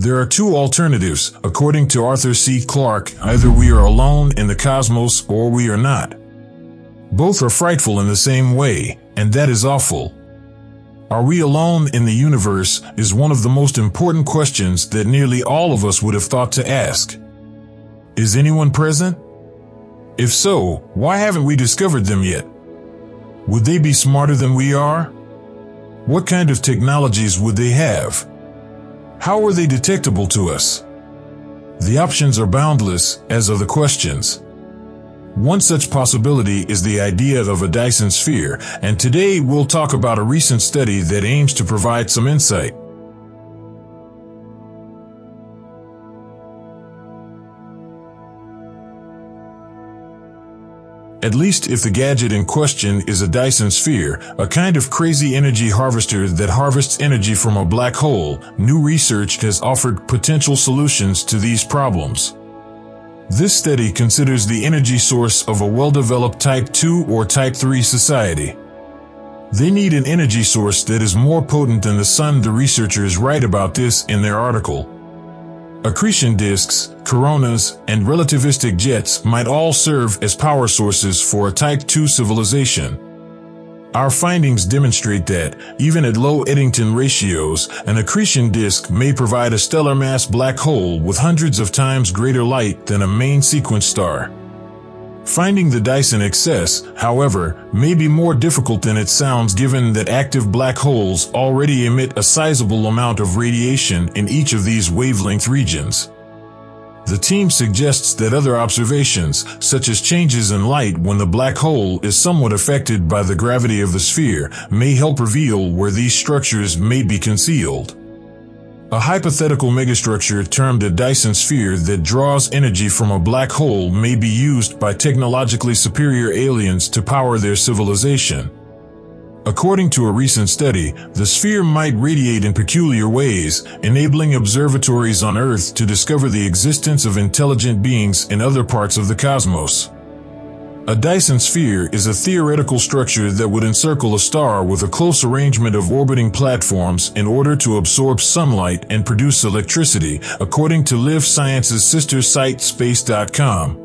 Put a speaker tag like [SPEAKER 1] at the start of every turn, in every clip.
[SPEAKER 1] There are two alternatives, according to Arthur C. Clarke: either we are alone in the cosmos or we are not. Both are frightful in the same way, and that is awful. Are we alone in the universe is one of the most important questions that nearly all of us would have thought to ask. Is anyone present? If so, why haven't we discovered them yet? Would they be smarter than we are? What kind of technologies would they have? How are they detectable to us? The options are boundless, as are the questions. One such possibility is the idea of a Dyson Sphere, and today we'll talk about a recent study that aims to provide some insight. At least if the gadget in question is a Dyson Sphere, a kind of crazy energy harvester that harvests energy from a black hole, new research has offered potential solutions to these problems. This study considers the energy source of a well-developed Type 2 or Type 3 society. They need an energy source that is more potent than the sun. The researchers write about this in their article. Accretion disks, coronas, and relativistic jets might all serve as power sources for a Type 2 civilization. Our findings demonstrate that, even at low Eddington ratios, an accretion disk may provide a stellar mass black hole with hundreds of times greater light than a main sequence star. Finding the Dyson excess, however, may be more difficult than it sounds, given that active black holes already emit a sizable amount of radiation in each of these wavelength regions. The team suggests that other observations, such as changes in light when the black hole is somewhat affected by the gravity of the sphere, may help reveal where these structures may be concealed. A hypothetical megastructure termed a Dyson Sphere that draws energy from a black hole may be used by technologically superior aliens to power their civilization. According to a recent study, the sphere might radiate in peculiar ways, enabling observatories on Earth to discover the existence of intelligent beings in other parts of the cosmos. A Dyson Sphere is a theoretical structure that would encircle a star with a close arrangement of orbiting platforms in order to absorb sunlight and produce electricity, according to Live Science's sister site Space.com.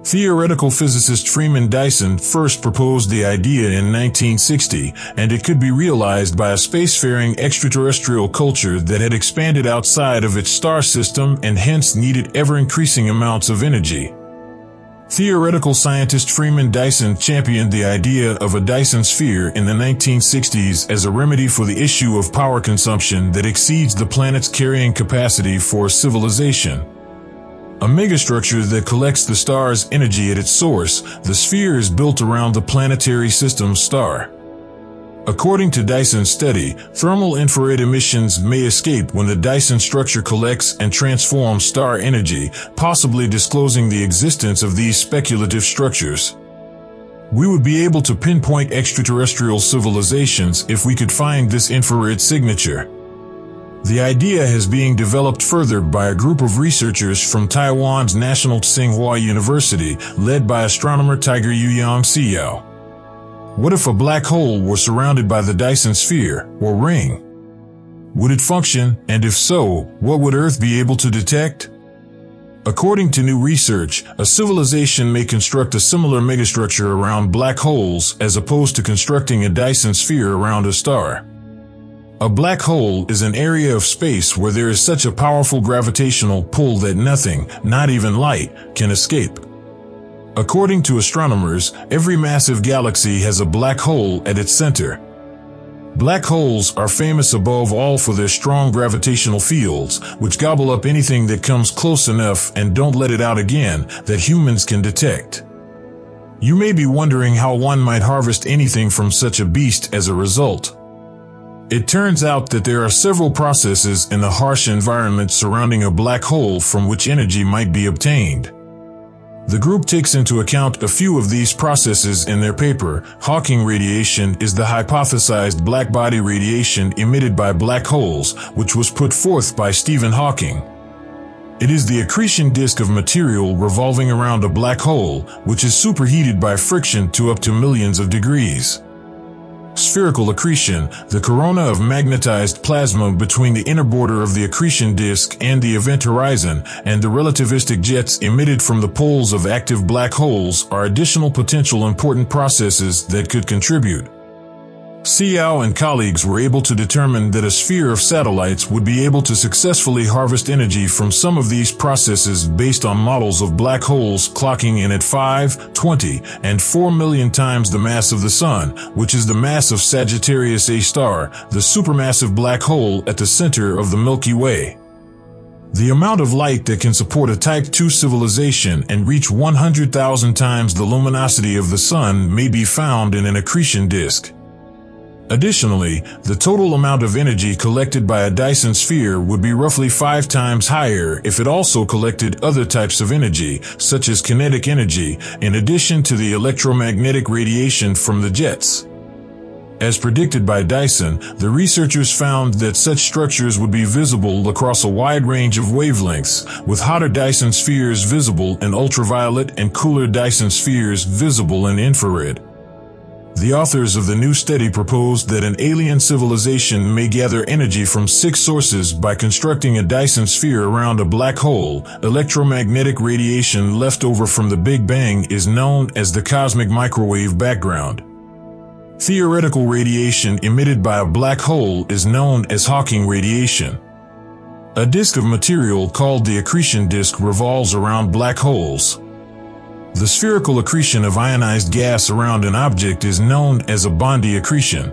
[SPEAKER 1] Theoretical physicist Freeman Dyson first proposed the idea in 1960, and it could be realized by a spacefaring extraterrestrial culture that had expanded outside of its star system and hence needed ever-increasing amounts of energy. Theoretical scientist Freeman Dyson championed the idea of a Dyson Sphere in the 1960s as a remedy for the issue of power consumption that exceeds the planet's carrying capacity for civilization. A megastructure that collects the star's energy at its source, the sphere is built around the planetary system's star. According to Dyson's study, thermal infrared emissions may escape when the Dyson structure collects and transforms star energy, possibly disclosing the existence of these speculative structures. We would be able to pinpoint extraterrestrial civilizations if we could find this infrared signature. The idea is being developed further by a group of researchers from Taiwan's National Tsinghua University, led by astronomer Tiger Yuyang Siyao. What if a black hole were surrounded by the Dyson Sphere, or ring? Would it function, and if so, what would Earth be able to detect? According to new research, a civilization may construct a similar megastructure around black holes as opposed to constructing a Dyson Sphere around a star. A black hole is an area of space where there is such a powerful gravitational pull that nothing, not even light, can escape. According to astronomers, every massive galaxy has a black hole at its center. Black holes are famous above all for their strong gravitational fields, which gobble up anything that comes close enough and don't let it out again, that humans can detect. You may be wondering how one might harvest anything from such a beast as a result. It turns out that there are several processes in the harsh environment surrounding a black hole from which energy might be obtained. The group takes into account a few of these processes in their paper. Hawking radiation is the hypothesized black-body radiation emitted by black holes, which was put forth by Stephen Hawking. It is the accretion disk of material revolving around a black hole, which is superheated by friction to up to millions of degrees. Spherical accretion, the corona of magnetized plasma between the inner border of the accretion disk and the event horizon, and the relativistic jets emitted from the poles of active black holes are additional potential important processes that could contribute. Xiao and colleagues were able to determine that a sphere of satellites would be able to successfully harvest energy from some of these processes based on models of black holes clocking in at 5, 20, and 4 million times the mass of the Sun, which is the mass of Sagittarius A star, the supermassive black hole at the center of the Milky Way. The amount of light that can support a Type II civilization and reach 100,000 times the luminosity of the Sun may be found in an accretion disk. Additionally, the total amount of energy collected by a Dyson sphere would be roughly 5 times higher if it also collected other types of energy, such as kinetic energy, in addition to the electromagnetic radiation from the jets. As predicted by Dyson, the researchers found that such structures would be visible across a wide range of wavelengths, with hotter Dyson spheres visible in ultraviolet and cooler Dyson spheres visible in infrared. The authors of the new study proposed that an alien civilization may gather energy from 6 sources by constructing a Dyson sphere around a black hole. Electromagnetic radiation left over from the Big Bang is known as the cosmic microwave background. Theoretical radiation emitted by a black hole is known as Hawking radiation. A disk of material called the accretion disk revolves around black holes. The spherical accretion of ionized gas around an object is known as a Bondi accretion.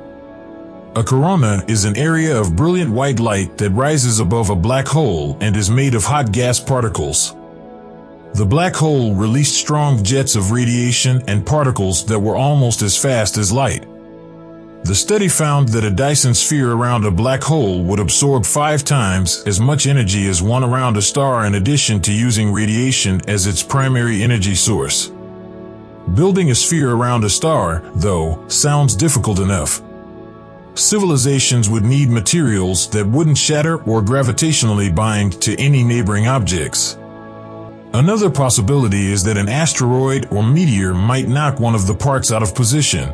[SPEAKER 1] A corona is an area of brilliant white light that rises above a black hole and is made of hot gas particles. The black hole released strong jets of radiation and particles that were almost as fast as light. The study found that a Dyson sphere around a black hole would absorb 5 times as much energy as one around a star, in addition to using radiation as its primary energy source. Building a sphere around a star, though, sounds difficult enough. Civilizations would need materials that wouldn't shatter or gravitationally bind to any neighboring objects. Another possibility is that an asteroid or meteor might knock one of the parts out of position.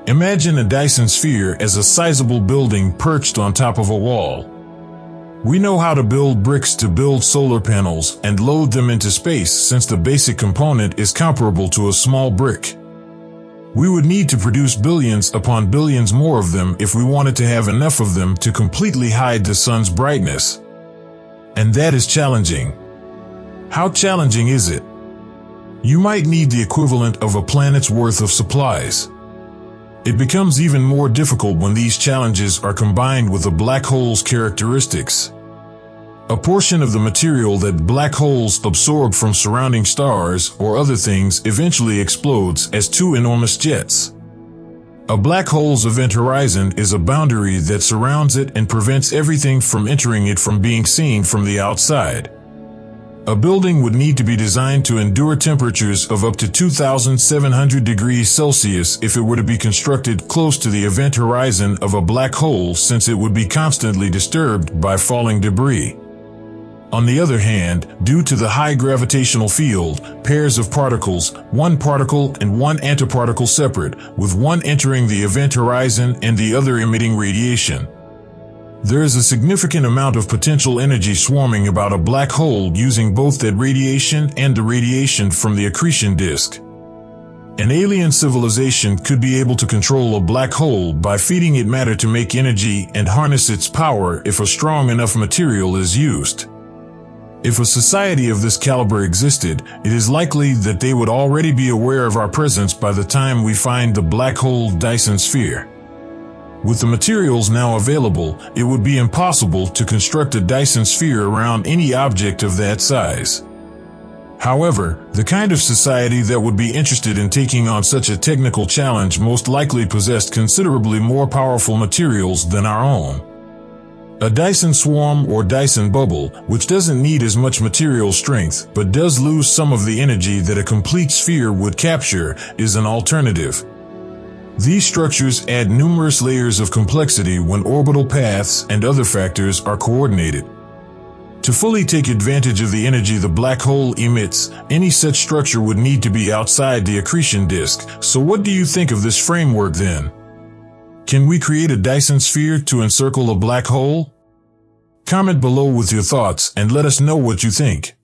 [SPEAKER 1] Imagine a Dyson sphere as a sizable building perched on top of a wall. We know how to build bricks to build solar panels and load them into space, since the basic component is comparable to a small brick. We would need to produce billions upon billions more of them if we wanted to have enough of them to completely hide the sun's brightness. And that is challenging. How challenging is it? You might need the equivalent of a planet's worth of supplies. It becomes even more difficult when these challenges are combined with a black hole's characteristics. A portion of the material that black holes absorb from surrounding stars or other things eventually explodes as 2 enormous jets. A black hole's event horizon is a boundary that surrounds it and prevents everything from entering it from being seen from the outside. A building would need to be designed to endure temperatures of up to 2,700 degrees Celsius if it were to be constructed close to the event horizon of a black hole, since it would be constantly disturbed by falling debris. On the other hand, due to the high gravitational field, pairs of particles, one particle and one antiparticle separate, with one entering the event horizon and the other emitting radiation. There is a significant amount of potential energy swarming about a black hole using both that radiation and the radiation from the accretion disk. An alien civilization could be able to control a black hole by feeding it matter to make energy and harness its power if a strong enough material is used. If a society of this caliber existed, it is likely that they would already be aware of our presence by the time we find the black hole Dyson sphere. With the materials now available, it would be impossible to construct a Dyson sphere around any object of that size. However, the kind of society that would be interested in taking on such a technical challenge most likely possessed considerably more powerful materials than our own. A Dyson swarm or Dyson bubble, which doesn't need as much material strength but does lose some of the energy that a complete sphere would capture, is an alternative. These structures add numerous layers of complexity when orbital paths and other factors are coordinated. To fully take advantage of the energy the black hole emits, any such structure would need to be outside the accretion disk. So what do you think of this framework then? Can we create a Dyson sphere to encircle a black hole? Comment below with your thoughts and let us know what you think.